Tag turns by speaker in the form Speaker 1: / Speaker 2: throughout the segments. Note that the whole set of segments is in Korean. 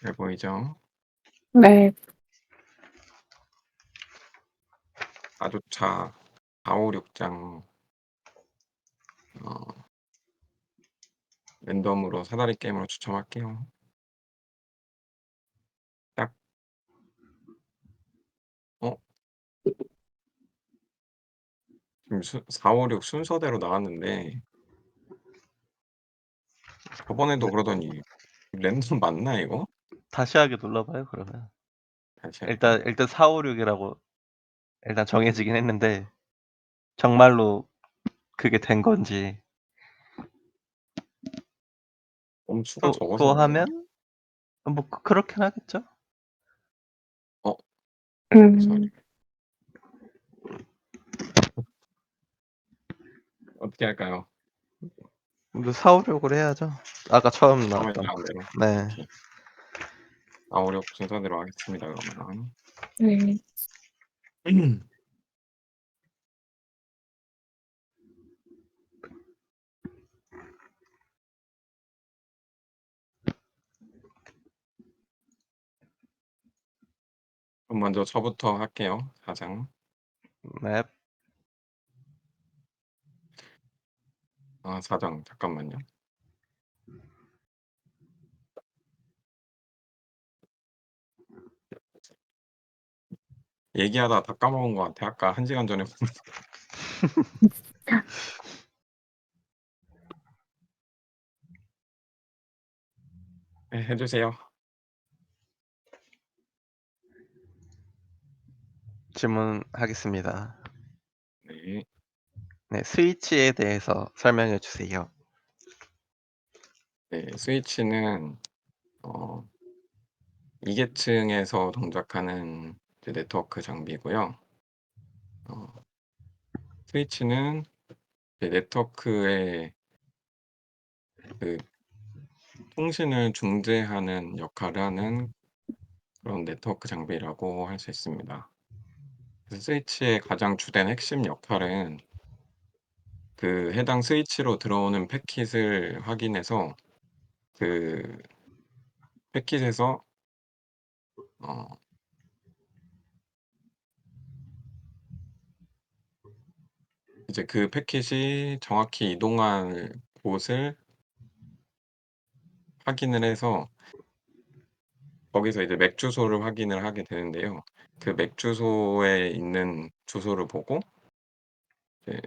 Speaker 1: 잘 보이죠?
Speaker 2: 네.
Speaker 1: 4주차 456장 랜덤으로 사다리 게임으로 추첨할게요. 딱. 지금 456 순서대로 나왔는데 저번에도 그러더니 랜덤 맞나 이거?
Speaker 3: 다시 하기 눌러봐요 그러면.
Speaker 1: 다시 할게요.
Speaker 3: 일단 456이라고 일단 정해지긴 했는데 정말로 그게 된 건지
Speaker 1: 수가 적어서
Speaker 3: 또
Speaker 1: 그런가?
Speaker 3: 하면 뭐 그렇긴 하겠죠.
Speaker 1: 잠시만요. 어떻게 할까요?
Speaker 3: 456으로 해야죠. 아까 처음
Speaker 1: 처음에
Speaker 3: 나왔던.
Speaker 1: 나온 대로.
Speaker 3: 네.
Speaker 1: 오케이. 456 순서대로 하겠습니다. 그러면.
Speaker 2: 네.
Speaker 1: 그럼 먼저 저부터 할게요. 4장.
Speaker 3: 네.
Speaker 1: 4장 잠깐만요. 얘기하다 다 까먹은 것 같아. 아까 1시간 전에 네, 해주세요.
Speaker 3: 질문하겠습니다.
Speaker 1: 네.
Speaker 3: 네, 스위치에 대해서 설명해 주세요.
Speaker 1: 네, 스위치는 2계층에서 동작하는 네트워크 장비고요. 스위치는 네트워크의 그 통신을 중재하는 역할을 하는 그런 네트워크 장비라고 할 수 있습니다. 그래서 스위치의 가장 주된 핵심 역할은 그 해당 스위치로 들어오는 패킷을 확인해서 그 패킷에서 이제 그 패킷이 정확히 이동할 곳을 확인을 해서 거기서 이제 맥 주소를 확인을 하게 되는데요. 그 맥 주소에 있는 주소를 보고 이제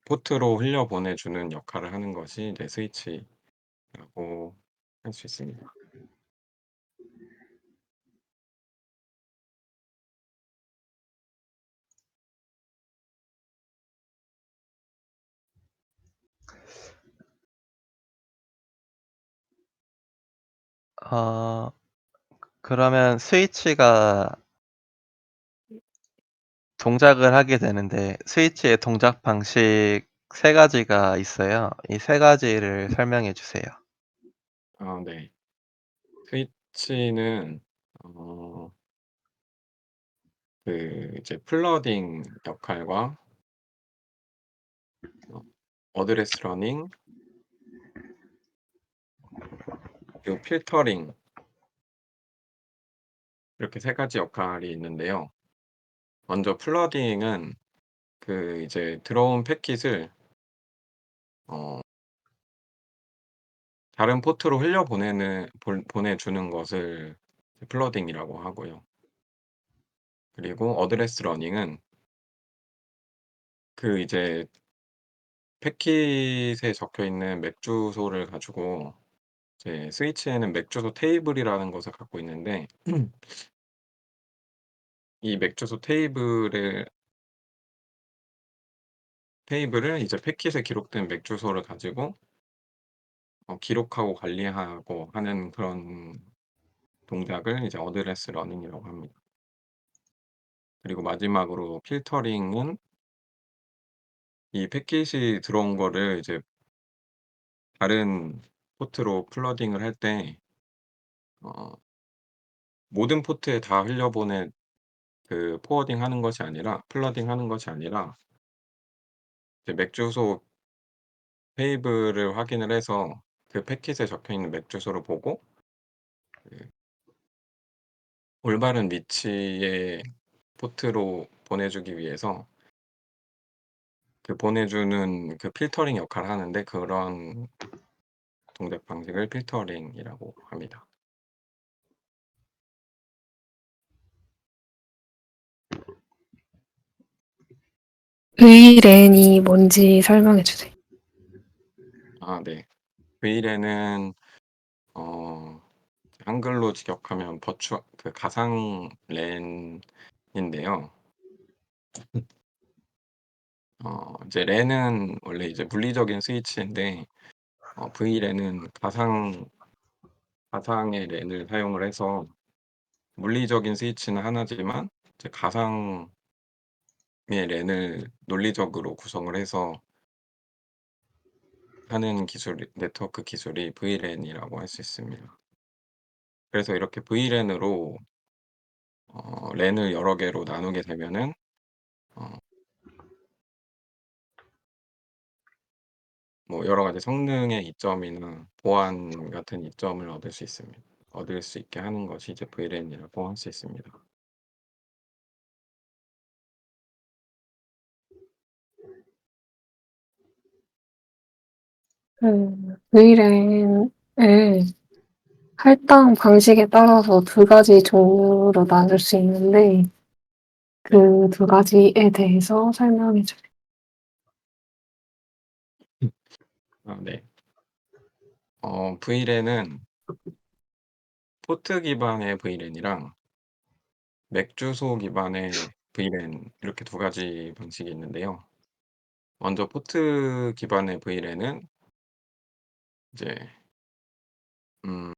Speaker 1: 포트로 흘려보내 주는 역할을 하는 것이 이제 스위치라고 할 수 있습니다.
Speaker 3: 그러면 스위치가 동작을 하게 되는데 스위치의 동작 방식 3가지가 있어요. 이 3가지를 설명해 주세요.
Speaker 1: 네. 스위치는 이제 플러딩 역할과 어드레스 러닝 그리고 필터링 이렇게 3가지 역할이 있는데요. 먼저 플러딩은 이제 들어온 패킷을 다른 포트로 보내주는 것을 플러딩이라고 하고요. 그리고 어드레스 러닝은 이제 패킷에 적혀 있는 맥 주소를 가지고 이제 스위치에는 맥 주소 테이블이라는 것을 갖고 있는데 이 맥 주소 테이블을 이제 패킷에 기록된 맥 주소를 가지고 기록하고 관리하고 하는 그런 동작을 이제 어드레스 러닝이라고 합니다. 그리고 마지막으로 필터링은 이 패킷이 들어온 거를 이제 다른 포트로 플러딩을 할 때 모든 포트에 다 흘려보내 포워딩 하는 것이 아니라 플러딩 하는 것이 아니라 이제 맥 주소 테이블을 확인을 해서 그 패킷에 적혀 있는 맥 주소를 보고 그 올바른 위치의 포트로 보내주기 위해서 그 보내주는 그 필터링 역할을 하는데 그런 동작 방식을 필터링이라고 합니다.
Speaker 2: VLAN이 뭔지 설명해 주세요.
Speaker 1: 아 네. VLAN은 어 한글로 직역하면 그 가상 랜인데요. 이제 랜은 원래 이제 물리적인 스위치인데 VLAN은 가상의 랜을 사용을 해서 물리적인 스위치는 하나지만 이제 가상의 랜을 논리적으로 구성을 해서 하는 네트워크 기술이 VLAN이라고 할 수 있습니다. 그래서 이렇게 VLAN으로 랜을 여러 개로 나누게 되면은 어 뭐 여러 가지 성능의 이점이나 보안 같은 이점을 얻을 수 있게 하는 것이 이제 VLAN이라고 할 수 있습니다.
Speaker 2: VLAN을 할당 방식에 따라서 두 가지 종류로 나눌 수 있는데
Speaker 1: 네.
Speaker 2: 그 두 가지에 대해서 설명해 주세요.
Speaker 1: 아 네. VLAN은 포트 기반의 VLAN이랑 맥 주소 기반의 VLAN 이렇게 두 가지 방식이 있는데요. 먼저 포트 기반의 VLAN은 이제 음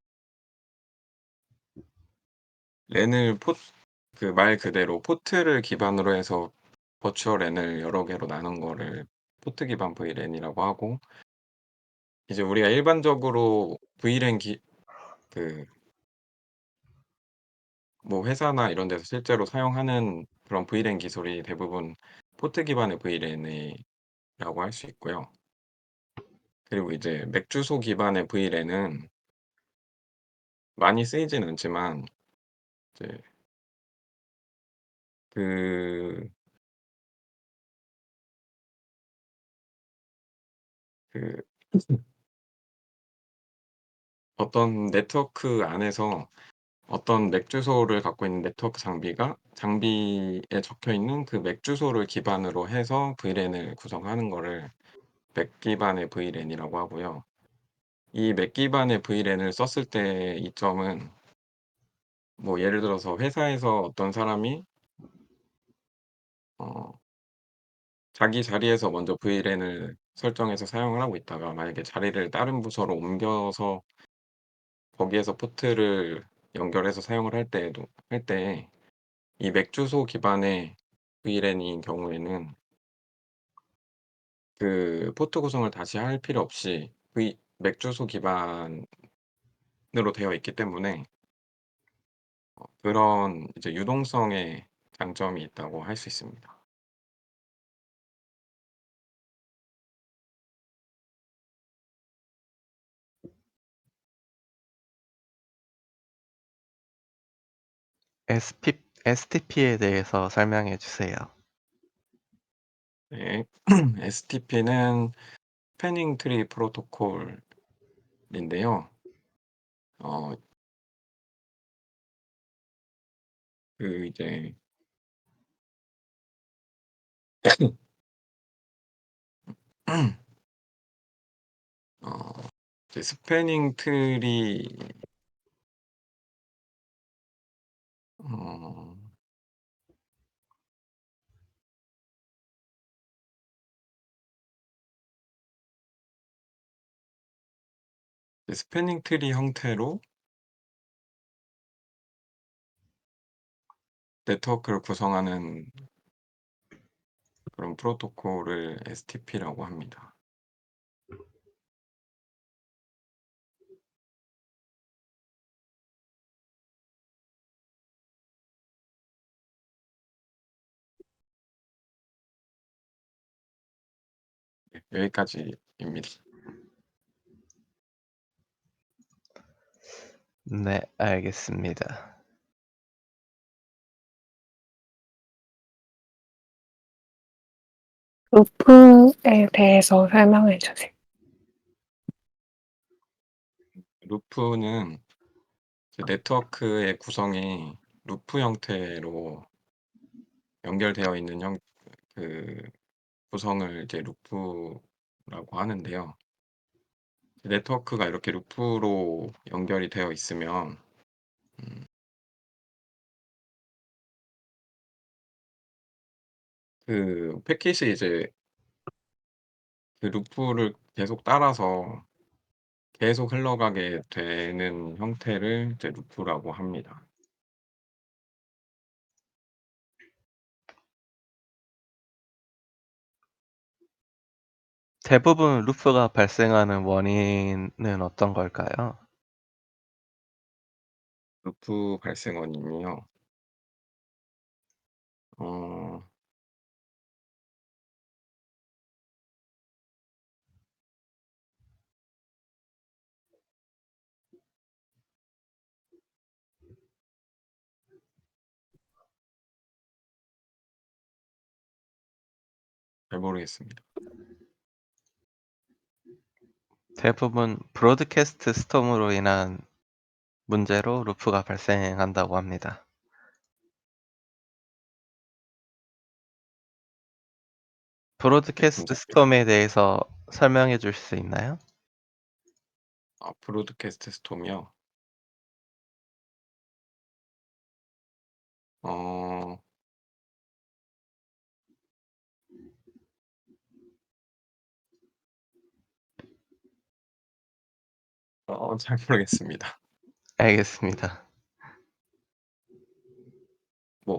Speaker 1: 랜을 그 말 그대로 포트를 기반으로 해서 버추얼 랜을 여러 개로 나눈 거를 포트 기반 VLAN이라고 하고 이제 우리가 일반적으로 VLAN 그 뭐 회사나 이런 데서 실제로 사용하는 그런 VLAN 기술이 대부분 포트 기반의 VLAN이라고 할 수 있고요. 그리고 이제 맥 주소 기반의 VLAN은 많이 쓰이진 않지만 이제 그 그 어떤 네트워크 안에서 어떤 맥 주소를 갖고 있는 네트워크 장비에 적혀 있는 그 맥 주소를 기반으로 해서 VLAN을 구성하는 거를 맥 기반의 VLAN이라고 하고요. 이 맥 기반의 VLAN을 썼을 때의 이점은 뭐 예를 들어서 회사에서 어떤 사람이 어 자기 자리에서 먼저 VLAN을 설정해서 사용을 하고 있다가 만약에 자리를 다른 부서로 옮겨서 거기에서 포트를 연결해서 사용을 할 때에 이 맥 주소 기반의 VLAN인 경우에는 그 포트 구성을 다시 할 필요 없이 맥 주소 기반으로 되어 있기 때문에 그런 이제 유동성의 장점이 있다고 할 수 있습니다.
Speaker 3: STP에 대해서 설명해 주세요.
Speaker 1: 네. STP는 스패닝 트리 프로토콜인데요. 어 이제 어 이제 스패닝 트리 어 스패닝 트리 형태로 네트워크를 구성하는 그런 프로토콜을 STP라고 합니다. 여기까지입니다.
Speaker 3: 네, 알겠습니다.
Speaker 2: 루프에 대해서 설명해 주세요.
Speaker 1: 루프는 이제 네트워크의 구성이 루프 형태로 연결되어 있는 그 구성을 이제 루프라고 하는데요. 네트워크가 이렇게 루프로 연결이 되어 있으면 음 그 패킷이 이제 그 루프를 계속 따라서 계속 흘러가게 되는 형태를 이제 루프라고 합니다.
Speaker 3: 대부분 루프가 발생하는 원인은 어떤 걸까요?
Speaker 1: 루프 발생 원인이요. 어 잘 모르겠습니다.
Speaker 3: 대부분 브로드캐스트 스톰으로 인한 문제로 루프가 발생한다고 합니다.
Speaker 1: 네,
Speaker 3: 브로드캐스트
Speaker 1: 감사합니다.
Speaker 3: 스톰에 대해서 설명해 줄 수 있나요?
Speaker 1: 브로드캐스트 스톰이요? 어 잘 모르겠습니다.
Speaker 3: 알겠습니다.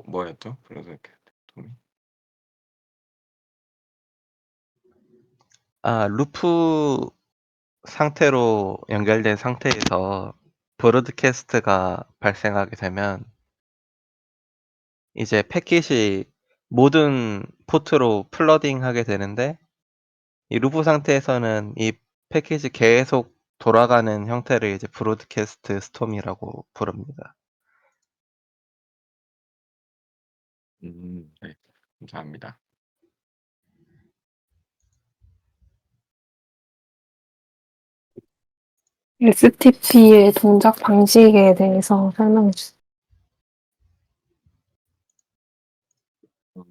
Speaker 1: 뭐였죠? 브로드캐스트 스톰이?
Speaker 3: 루프 상태로 연결된 상태에서 브로드캐스트가 발생하게 되면 이제 패킷이 모든 포트로 플러딩하게 되는데 이 루프 상태에서는 이 패킷이 계속 돌아가는 형태를 이제 브로드캐스트 스톰이라고 부릅니다.
Speaker 1: 네. 감사합니다.
Speaker 2: STP의 동작 방식에 대해서 설명해 주세요.
Speaker 1: 음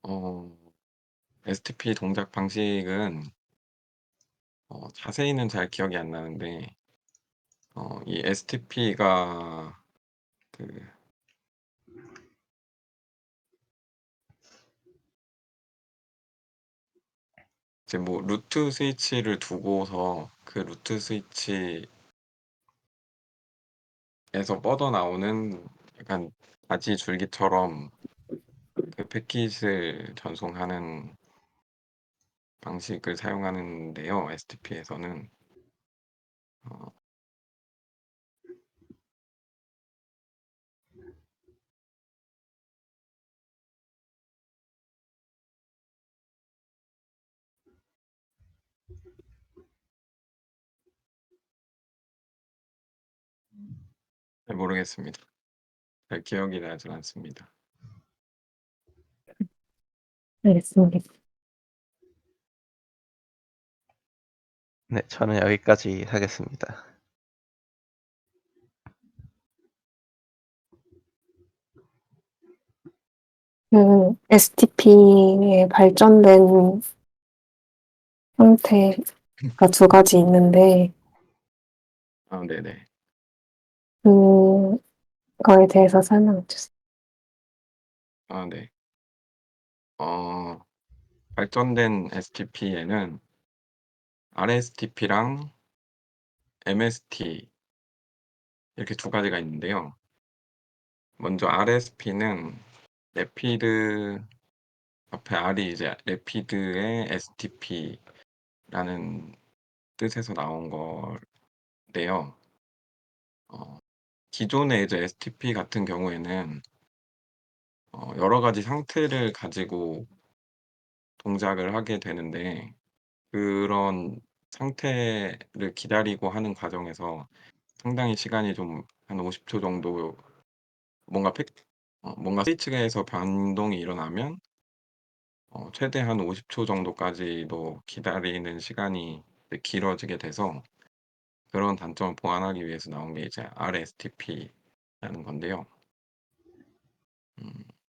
Speaker 1: 어 STP 동작 방식은 자세히는 잘 기억이 안 나는데 이 STP가 그 이제 뭐 루트 스위치를 두고서 그 루트 스위치에서 뻗어나오는 약간 가지 줄기처럼 그 패킷을 전송하는 방식을 사용하는데요, STP에서는. 어 잘 모르겠습니다. 잘 기억이 나질 않습니다.
Speaker 2: 알겠습니다.
Speaker 3: 네, 저는 여기까지 하겠습니다.
Speaker 2: 그 STP의 발전된 형태가 두 가지 있는데
Speaker 1: 네네.
Speaker 2: 그거에 대해서 설명해 주세요.
Speaker 1: 네. 발전된 STP에는 RSTP랑 MST 이렇게 두 가지가 있는데요. 먼저 RSP는 래피드 앞에 R이 이제 래피드의 STP라는 뜻에서 나온 건데요. 어 기존의 이제 STP 같은 경우에는 여러 가지 상태를 가지고 동작을 하게 되는데, 그런 상태를 기다리고 하는 과정에서 상당히 시간이 좀 한 50초 정도, 뭔가 팩 뭔가 스위치에서 변동이 일어나면 최대한 50초 정도까지도 기다리는 시간이 이제 길어지게 돼서, 그런 단점을 보완하기 위해서 나온 게 이제 RSTP라는 건데요. 음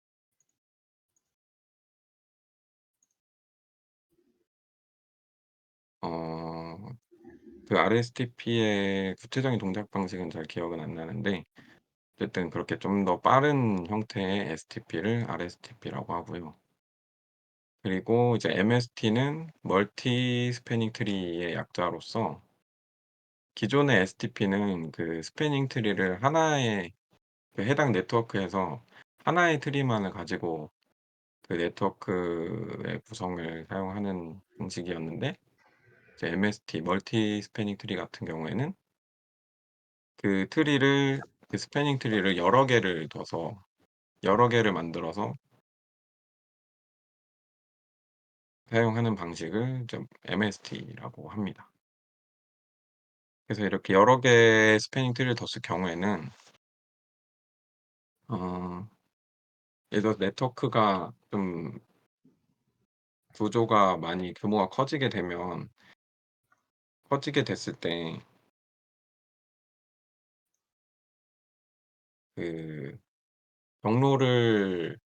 Speaker 1: 어 그 RSTP의 구체적인 동작 방식은 잘 기억은 안 나는데, 어쨌든 그렇게 좀 더 빠른 형태의 STP를 RSTP라고 하고요. 그리고 이제 MST는 멀티 스패닝 트리의 약자로서, 기존의 STP는 그 스패닝 트리를 하나의 그 해당 네트워크에서 하나의 트리만을 가지고 그 네트워크의 구성을 사용하는 방식이었는데, 이제 MST 멀티 스패닝 트리 같은 경우에는 그 스패닝 트리를 여러 개를 만들어서 사용하는 방식을 좀 MST라고 합니다. 그래서 이렇게 여러 개의 스패닝 트리를 뒀을 경우에는 어 예를 들어서 네트워크가 좀 구조가 많이 규모가 커지게 됐을 때 그 경로를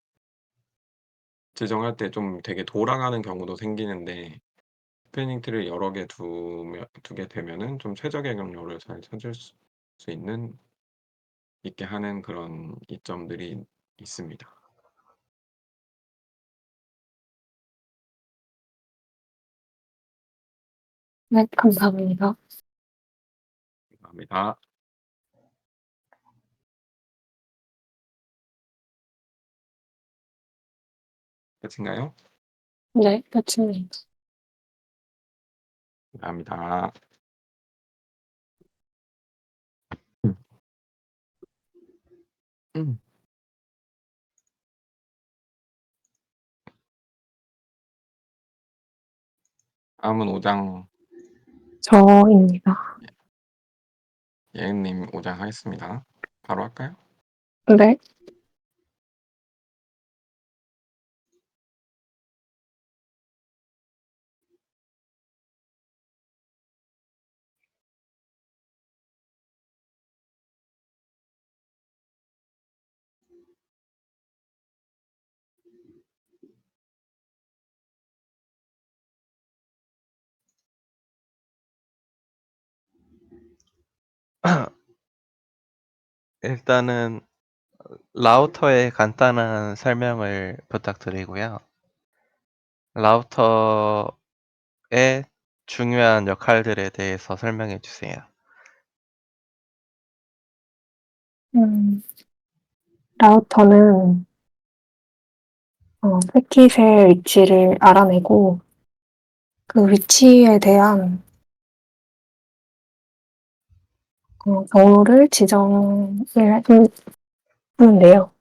Speaker 1: 지정할 때 좀 되게 돌아가는 경우도 생기는데, 스패닝 트리를 여러 개 두게 되면은 좀 최적의 경로를 잘 찾을 수 있게 하는 그런 이점들이 있습니다.
Speaker 2: 네, 감사합니다.
Speaker 1: 감사합니다. 끝인가요?
Speaker 2: 네, 끝입니다.
Speaker 1: 감사합니다. 음. 음. 다음은 오장
Speaker 2: 저입니다.
Speaker 1: 예은님 오장 하겠습니다. 바로 할까요?
Speaker 2: 네.
Speaker 3: 일단은 라우터의 간단한 설명을 부탁드리고요. 라우터의 중요한 역할들에 대해서 설명해 주세요.
Speaker 2: 음, 라우터는 패킷의 위치를 알아내고 그 위치에 대한 경로를 지정을 하는데요.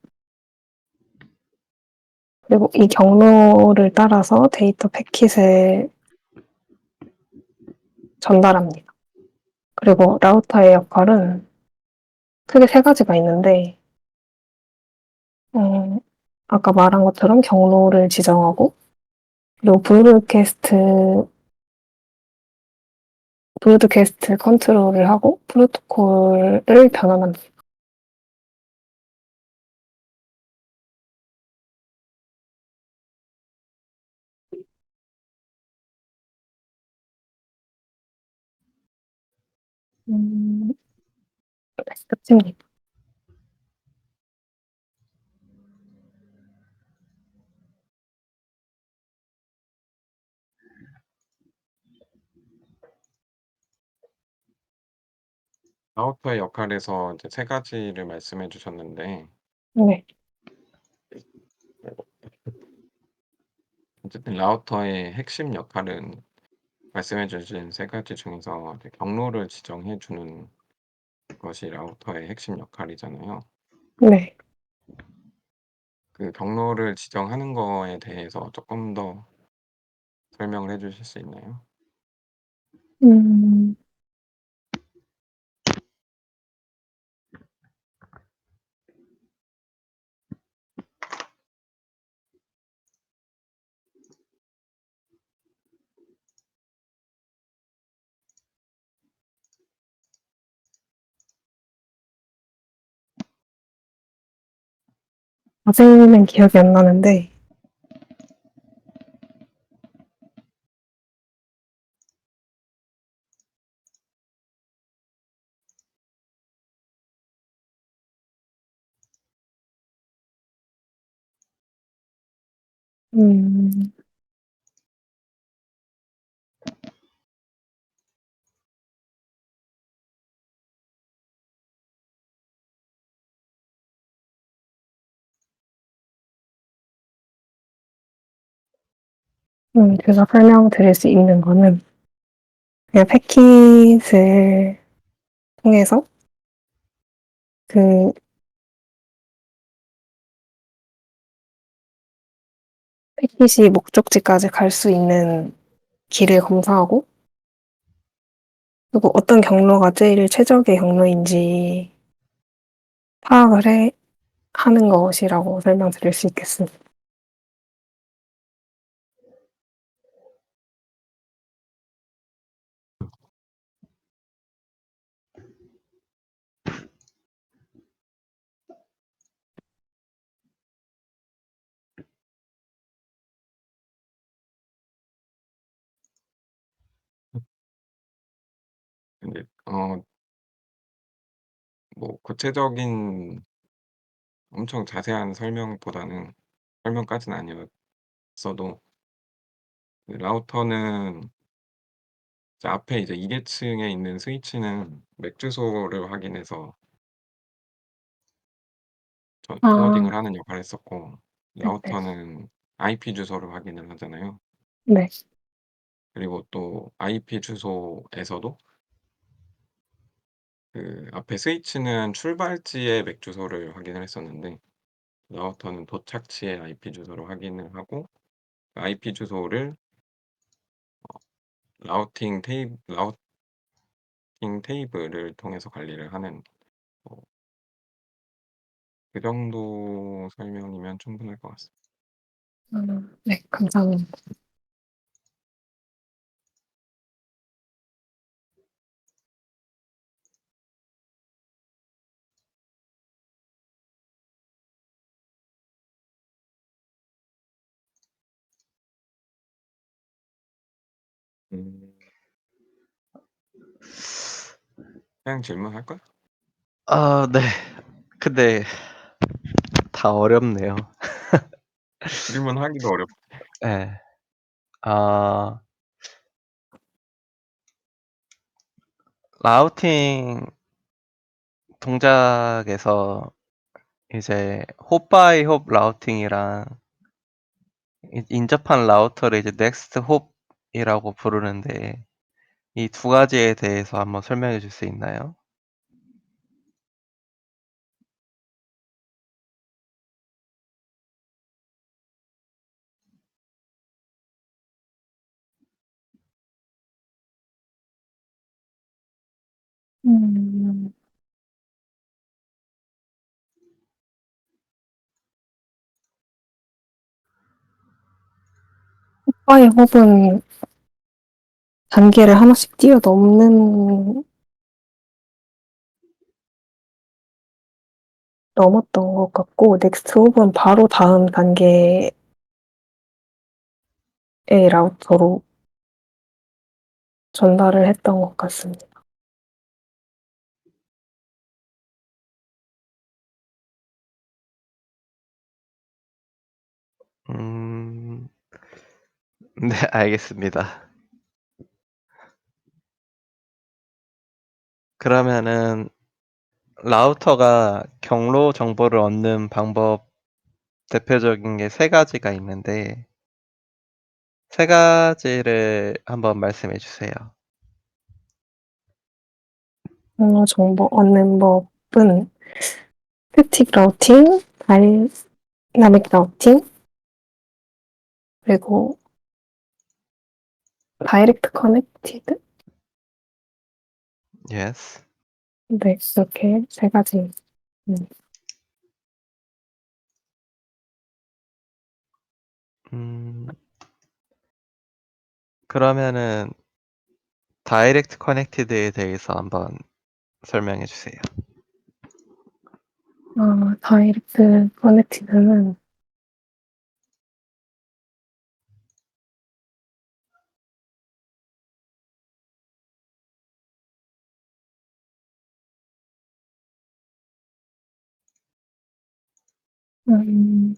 Speaker 2: 그리고 이 경로를 따라서 데이터 패킷을 전달합니다. 그리고 라우터의 역할은 크게 세 가지가 있는데, 음, 아까 말한 것처럼 경로를 지정하고, 그리고 브로드캐스트 컨트롤을 하고, 프로토콜을 변환합니다. 네, 끝입니다.
Speaker 1: 라우터의 역할에서 이제 세 가지를 말씀해 주셨는데,
Speaker 2: 네.
Speaker 1: 어쨌든 라우터의 핵심 역할은 말씀해 주신 세 가지 중에서 이제 경로를 지정해 주는 것이 라우터의 핵심 역할이잖아요.
Speaker 2: 네.
Speaker 1: 그 경로를 지정하는 거에 대해서 쪼끔 더 설명을 해 주실 수 있나요?
Speaker 2: 음. 자세히는 기억이 안 나는데 음. 제가 설명드릴 수 있는 거는 그냥 패킷을 통해서 그 패킷이 목적지까지 갈 수 있는 길을 검사하고, 그리고 어떤 경로가 제일 최적의 경로인지 파악을 하는 것이라고 설명드릴 수 있겠습니다.
Speaker 1: 근데 뭐 구체적인 엄청 자세한 설명보다는 설명까지는 아니었어도 그 라우터는 이제 앞에 이제 이계층에 있는 스위치는 맥 주소를 확인해서
Speaker 2: 아.
Speaker 1: 포워딩을 하는 역할을 했었고,
Speaker 2: 네네.
Speaker 1: 라우터는 IP 주소를 확인을 하잖아요.
Speaker 2: 네.
Speaker 1: 그리고 또 IP 주소에서도 그 앞에 스위치는 출발지의 맥 주소를 확인을 했었는데, 라우터는 도착지의 IP 주소를 확인을 하고, 그 IP 주소를 라우팅 테이블을 통해서 관리를 하는, 뭐 그 정도 설명이면 충분할 것 같습니다.
Speaker 2: 네. 감사합니다.
Speaker 1: 음. 그냥 질문할까요?
Speaker 3: 네. 근데 다 어렵네요.
Speaker 1: 질문하기도 어렵
Speaker 3: 예. 아 라우팅 동작에서 이제 홉 바이 홉 라우팅이랑 인접한 라우터를 이제 넥스트 홉이라고 부르는데 이 두 가지에 대해서 한번 설명해 줄 수 있나요?
Speaker 2: 음. 호빠의 홉은 단계를 하나씩 넘었던 것 같고, 넥스트 홉은 바로 다음 단계의 라우터로 전달을 했던 것 같습니다.
Speaker 3: 음. 네 알겠습니다. 그러면은 라우터가 경로 정보를 얻는 방법 대표적인 게 세 가지가 있는데 세 가지를 한번 말씀해 주세요.
Speaker 2: 정보 얻는 법은 스태틱 라우팅, 다이나믹 라우팅, 그리고 다이렉트 커넥티드?
Speaker 3: Yes.
Speaker 2: 네, 이렇게 세 가지.
Speaker 3: 음, 그러면은 다이렉트 커넥티드에 대해서 한번 설명해 주세요.
Speaker 2: 다이렉트 커넥티드는 음,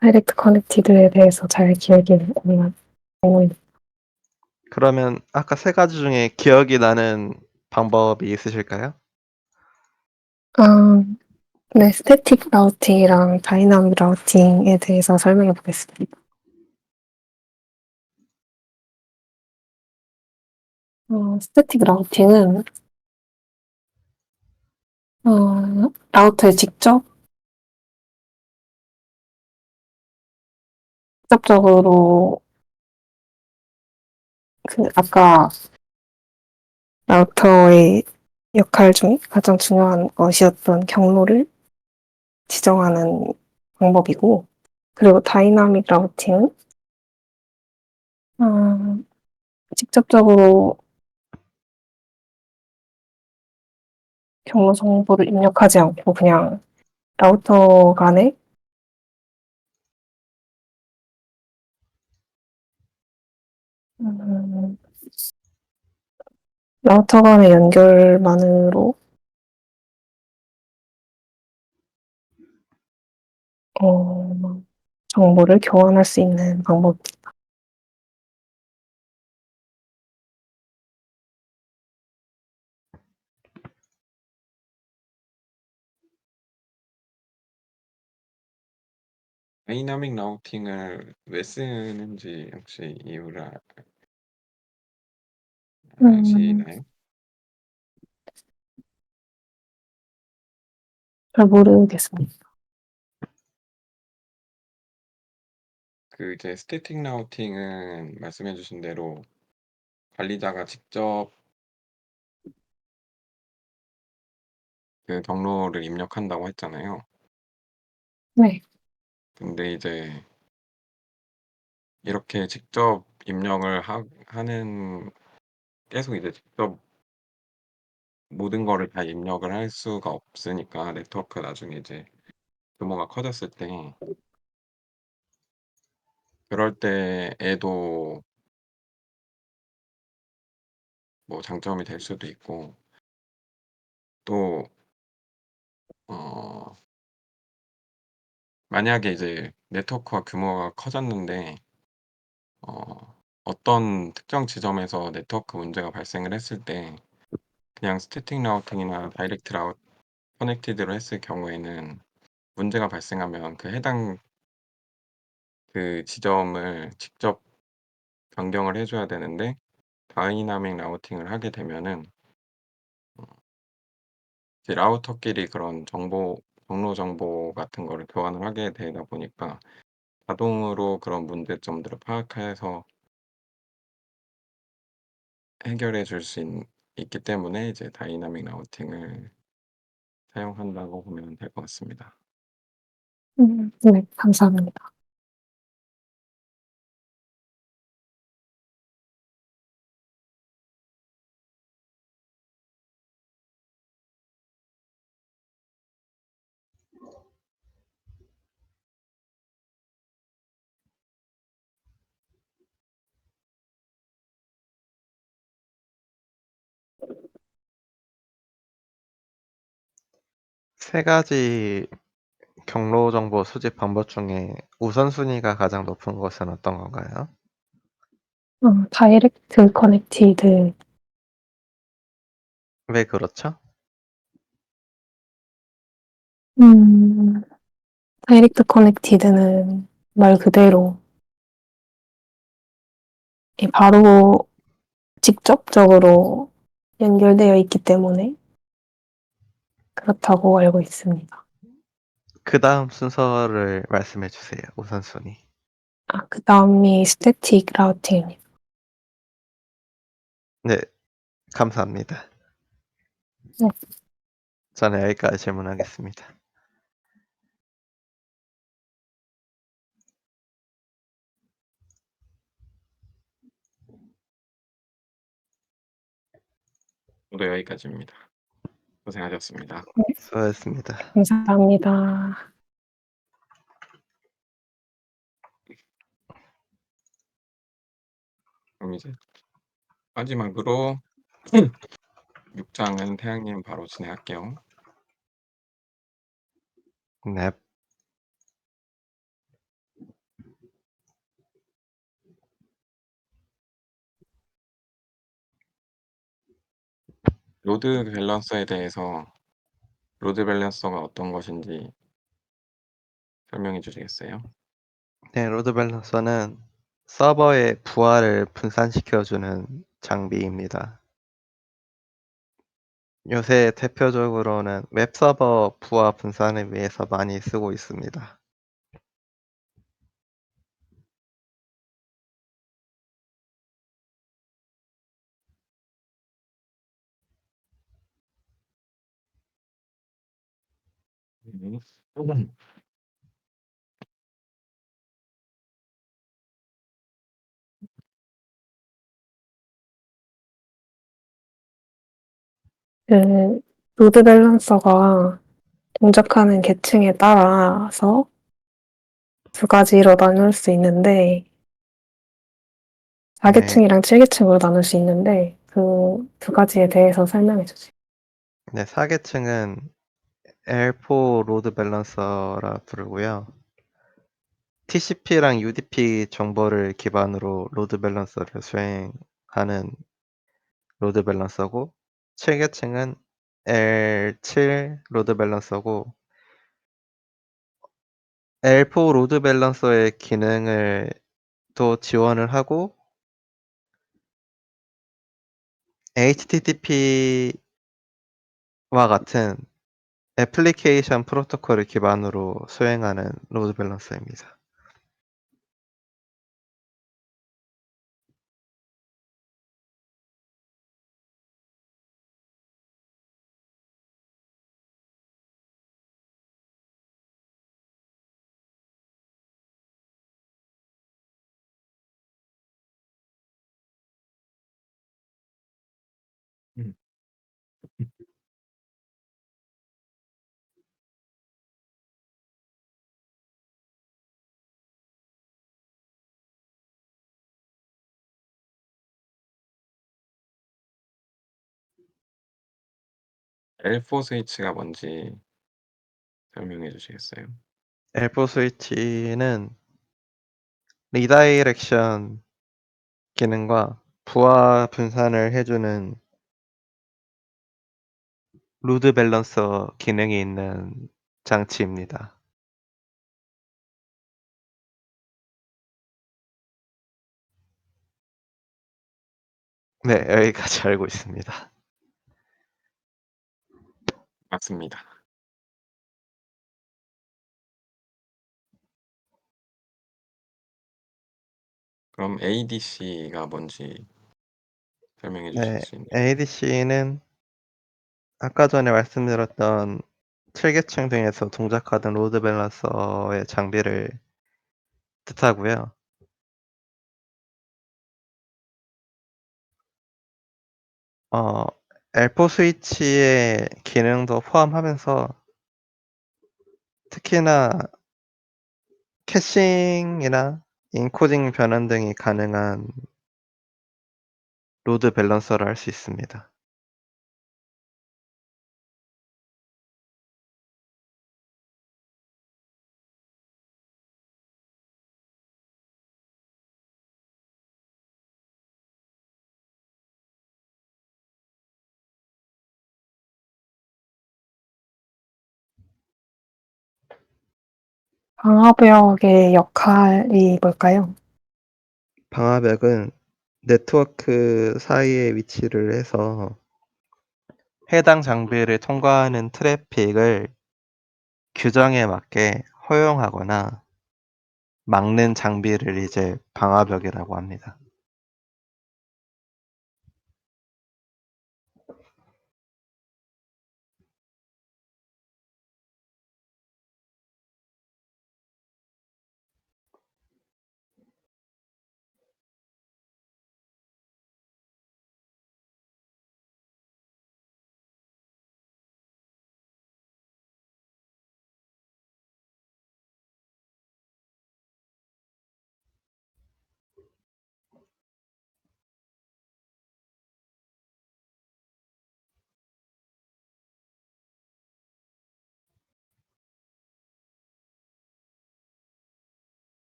Speaker 2: 다이렉트 커넥티드에 대해서 잘 기억이 안 나고
Speaker 3: 그러면 아까 세 가지 중에 기억이 나는 방법이 있으실까요?
Speaker 2: 아, 네, 스태틱 라우팅이랑 다이나믹 라우팅에 대해서 설명해 보겠습니다. 스태틱 라우팅은 라우터에 직접적으로 아까 라우터의 역할 중에 가장 중요한 것이었던 경로를 지정하는 방법이고, 그리고 다이나믹 라우팅은 어, 직접적으로 경로 정보를 입력하지 않고 그냥 라우터 간에 음, 라우터 간의 연결만으로 어, 정보를 교환할 수 있는 방법.
Speaker 1: 다이나믹 라우팅을 왜 쓰는지 혹시 이유를
Speaker 2: 음,
Speaker 1: 아시나요?
Speaker 2: 잘 모르겠습니다.
Speaker 1: 그 이제 스태틱 라우팅은 말씀해 주신 대로 관리자가 직접 그 경로를 입력한다고 했잖아요.
Speaker 2: 네.
Speaker 1: 근데 이제 이렇게 직접 입력을 하는 계속 이제 직접 모든 거를 다 입력을 할 수가 없으니까 네트워크 나중에 이제 규모가 커졌을 때 그럴 때에도 뭐 장점이 될 수도 있고 또 어 만약에 이제 네트워크가 규모가 커졌는데 어떤 특정 지점에서 네트워크 문제가 발생을 했을 때 그냥 스태틱 라우팅이나 다이렉트 커넥티드로 했을 경우에는 문제가 발생하면 그 해당 그 지점을 직접 변경을 해 줘야 되는데 다이나믹 라우팅을 하게 되면은 이제 라우터끼리 그런 경로 정보 같은 거를 교환을 하게 되다 보니까 자동으로 그런 문제점들을 파악해서 해결해 줄 수 있기 때문에 이제 다이나믹 라우팅을 사용한다고 보면 될 것 같습니다.
Speaker 2: 네, 감사합니다.
Speaker 3: 세 가지 경로 정보 수집 방법 중에 우선순위가 가장 높은 것은 어떤 건가요?
Speaker 2: 다이렉트 커넥티드.
Speaker 3: 왜 그렇죠?
Speaker 2: 음, 다이렉트 커넥티드는 말 그대로 바로 직접적으로 연결되어 있기 때문에 그렇다고 알고 있습니다.
Speaker 3: 그다음 순서를 말씀해 주세요. 우선순위.
Speaker 2: 그 다음이 스태틱 라우팅입니다.
Speaker 3: 네, 감사합니다.
Speaker 2: 네.
Speaker 3: 저는 여기까지 질문하겠습니다.
Speaker 1: 저도 여기까지입니다. 고생하셨습니다.
Speaker 3: 수고하셨습니다.
Speaker 2: 감사합니다.
Speaker 1: 그럼 이제 마지막으로 6장은 태양님 바로 진행할게요.
Speaker 3: 네.
Speaker 1: 로드 밸런서에 대해서 로드 밸런서가 어떤 것인지 설명해 주시겠어요?
Speaker 3: 네, 로드 밸런서는 서버의 부하를 분산시켜 주는 장비입니다. 요새 대표적으로는 웹서버 부하 분산을 위해서 많이 쓰고 있습니다.
Speaker 1: 음.
Speaker 2: 그 로드 밸런서가 동작하는 계층에 따라서 두 가지로 나눌 수 있는데
Speaker 3: 네,
Speaker 2: 4계층이랑 7계층으로 나눌 수 있는데 그 두 가지에 대해서 설명해 주세요.
Speaker 3: 네, 4계층은 L4 로드 밸런서라 부르고요. TCP랑 UDP 정보를 기반으로 로드 밸런서를 수행하는 로드 밸런서고, 7계층은 L7 로드 밸런서고, L4 로드 밸런서의 기능을 또 지원을 하고 HTTP와 같은 애플리케이션 프로토콜을 기반으로 수행하는 로드 밸런서입니다.
Speaker 1: 음. L4 스위치가 뭔지 설명해 주시겠어요?
Speaker 3: L4 스위치는 리다이렉션 기능과 부하 분산을 해주는 로드 밸런서 기능이 있는 장치입니다. 네, 여기까지 알고 있습니다.
Speaker 1: 맞습니다. 그럼 ADC가 뭔지 설명해 주실
Speaker 3: 네,
Speaker 1: 수 있나요?
Speaker 3: ADC는 아까 전에 말씀드렸던 7계층 등에서 동작하던 로드 밸런서의 장비를 뜻하고요. 어, L4 스위치의 기능도 포함하면서 특히나 캐싱이나 인코딩 변환 등이 가능한 로드 밸런서를 할 수 있습니다.
Speaker 2: 방화벽의 역할이 뭘까요?
Speaker 3: 방화벽은 네트워크 사이에 위치를 해서 해당 장비를 통과하는 트래픽을 규정에 맞게 허용하거나 막는 장비를 이제 방화벽이라고 합니다.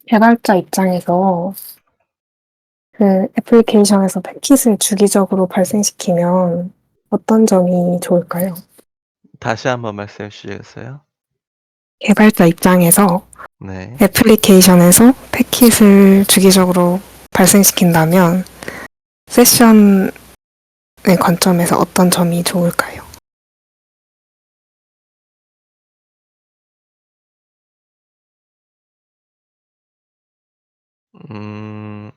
Speaker 2: 개발자 입장에서 그 애플리케이션에서 패킷을 주기적으로 발생시키면 어떤 점이 좋을까요?
Speaker 3: 다시 한번 말씀해 주시겠어요?
Speaker 2: 개발자 입장에서
Speaker 3: 네.
Speaker 2: 애플리케이션에서 패킷을 주기적으로 발생시킨다면 세션의 관점에서 어떤 점이 좋을까요?
Speaker 3: 음.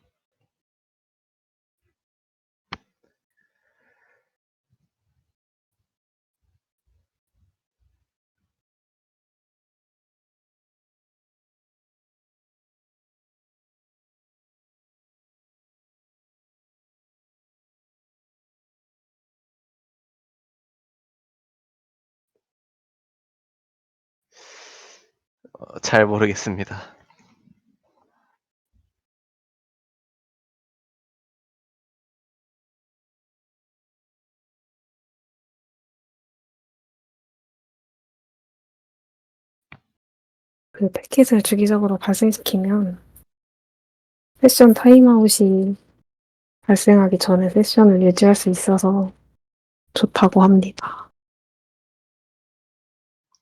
Speaker 3: 잘 모르겠습니다.
Speaker 2: 그 패킷을 주기적으로 발생시키면 세션 타임아웃이 발생하기 전에 세션을 유지할 수 있어서 좋다고 합니다.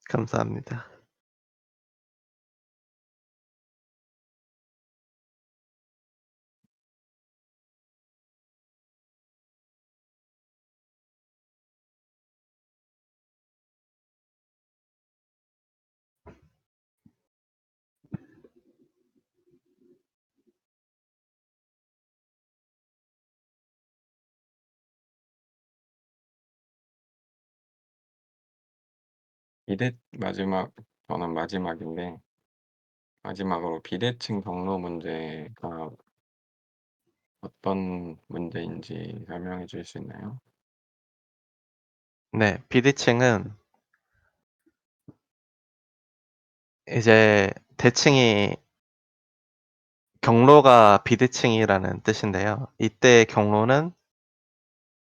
Speaker 3: 감사합니다.
Speaker 1: 저는 마지막인데, 마지막으로 비대칭 경로 문제가 어떤 문제인지 설명해 주실 수 있나요?
Speaker 3: 네. 비대칭은 이제 대칭이 경로가 비대칭이라는 뜻인데요. 이때 경로는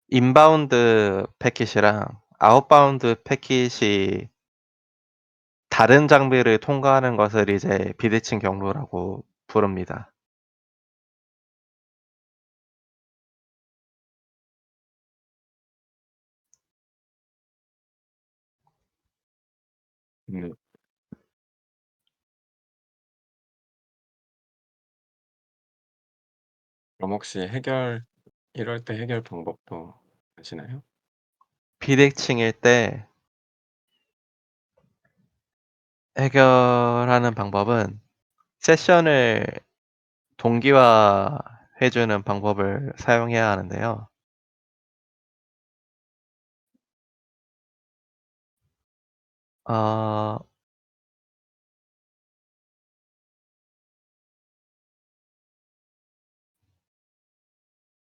Speaker 3: 인바운드 패킷이랑 아웃바운드 패킷이 다른 장비를 통과하는 것을 이제 비대칭 경로라고 부릅니다.
Speaker 1: 네. 그럼 혹시 이럴 때 해결 방법도 아시나요?
Speaker 3: 비대칭일 때 해결하는 방법은 세션을 동기화해 주는 방법을 사용해야 하는데요. 어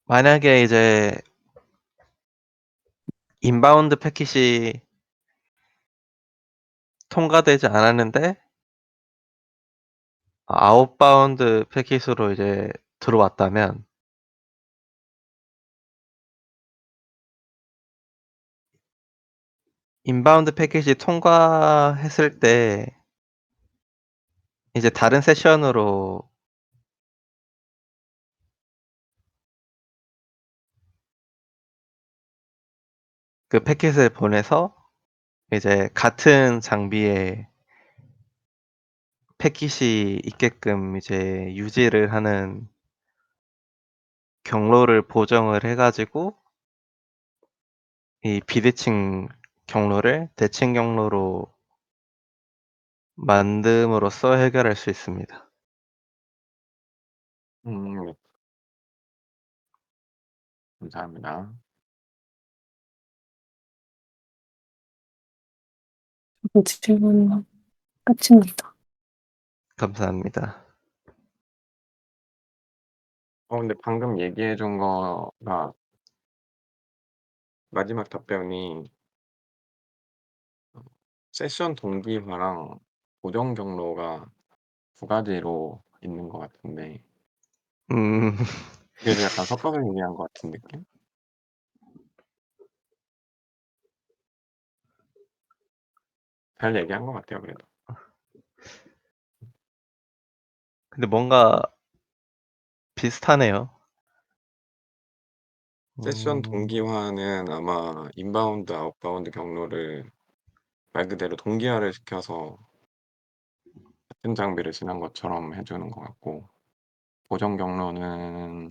Speaker 3: 만약에 이제 인바운드 패킷이 통과되지 않았는데 아웃바운드 패킷으로 이제 들어왔다면 인바운드 패킷이 통과했을 때 이제 다른 세션으로 그 패킷을 보내서 이제 같은 장비에 패킷이 있게끔 이제 유지를 하는 경로를 보정을 해 가지고 이 비대칭 경로를 대칭 경로로 만듦으로써 해결할 수 있습니다.
Speaker 1: 네. 감사합니다.
Speaker 2: 질문 끝입니다.
Speaker 3: 감사합니다.
Speaker 1: 근데 방금 얘기해 준 거가 마지막 답변이 세션 동기화랑 보정 경로가 두 가지로 있는 것 같은데
Speaker 3: 음.
Speaker 1: 그게 좀 약간 섞어서 얘기한 것 같은 느낌? 잘 얘기한 것 같아요 그래도.
Speaker 3: 근데 뭔가 비슷하네요.
Speaker 1: 세션
Speaker 3: 음.
Speaker 1: 동기화는 아마 인바운드, 아웃바운드 경로를 말 그대로 동기화를 시켜서 같은 장비를 지난 것처럼 해 주는 것 같고 보정 경로는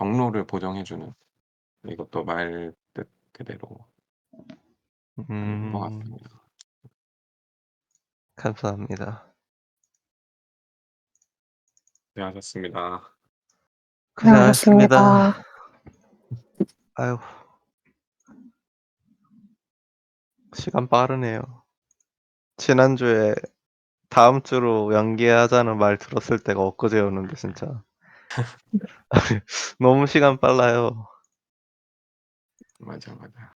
Speaker 1: 경로를 보정해 주는 이것도 말 뜻 그대로 하는 것
Speaker 3: 음.
Speaker 1: 같습니다.
Speaker 3: 감사합니다.
Speaker 1: 고생하셨습니다.
Speaker 3: 고생하셨습니다.
Speaker 2: 고생하셨습니다.
Speaker 3: 아유. 시간 빠르네요. 지난주에 다음 주로 연기하자는 말 들었을 때가 엊그제였는데 진짜. 너무 시간 빨라요.
Speaker 1: 맞아, 맞아.